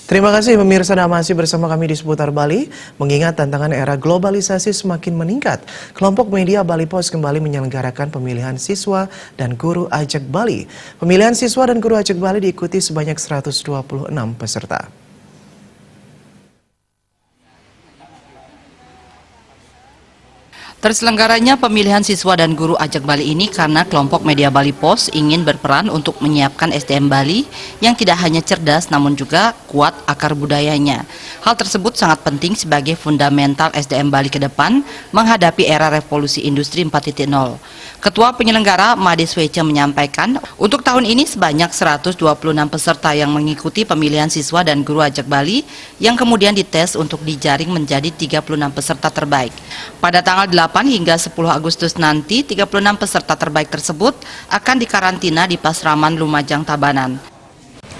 Terima kasih pemirsa, masih bersama kami di Seputar Bali. Mengingat tantangan era globalisasi semakin meningkat, kelompok media Bali Post kembali menyelenggarakan pemilihan siswa dan guru Ajak Bali. Pemilihan siswa dan guru Ajak Bali diikuti sebanyak 126 peserta. Terselenggaranya pemilihan siswa dan guru Ajak Bali ini karena kelompok media Bali Post ingin berperan untuk menyiapkan SDM Bali yang tidak hanya cerdas namun juga kuat akar budayanya. Hal tersebut sangat penting sebagai fundamental SDM Bali ke depan menghadapi era revolusi industri 4.0. Ketua penyelenggara Made Swece menyampaikan, untuk tahun ini sebanyak 126 peserta yang mengikuti pemilihan siswa dan guru Ajak Bali yang kemudian dites untuk dijaring menjadi 36 peserta terbaik. Pada tanggal 8 hingga 10 Agustus nanti, 36 peserta terbaik tersebut akan dikarantina di Pasraman Lumajang Tabanan.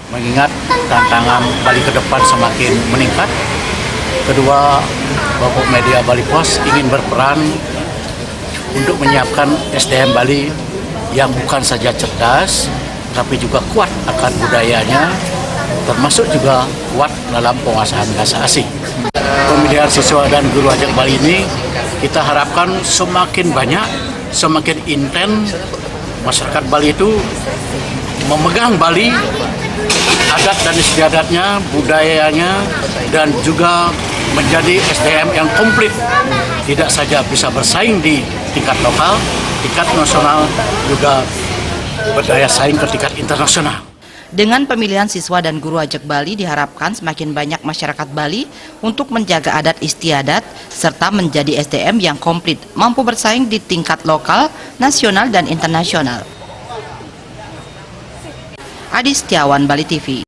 Mengingat tantangan Bali ke depan semakin meningkat, kedua kelompok media Bali Post ingin berperan untuk menyiapkan SDM Bali yang bukan saja cerdas, tapi juga kuat akan budayanya, termasuk juga kuat dalam penguasaan bahasa asing. Pemilihan siswa dan guru Ajak Bali ini kita harapkan semakin banyak, semakin intens masyarakat Bali itu memegang Bali, adat dan istiadatnya, budayanya, dan juga menjadi SDM yang komplit. Tidak saja bisa bersaing di tingkat lokal, tingkat nasional, juga berdaya saing ke tingkat internasional. Dengan pemilihan siswa dan guru Ajak Bali diharapkan semakin banyak masyarakat Bali untuk menjaga adat istiadat serta menjadi SDM yang komplit, mampu bersaing di tingkat lokal, nasional, dan internasional. Adi Setiawan, Bali TV.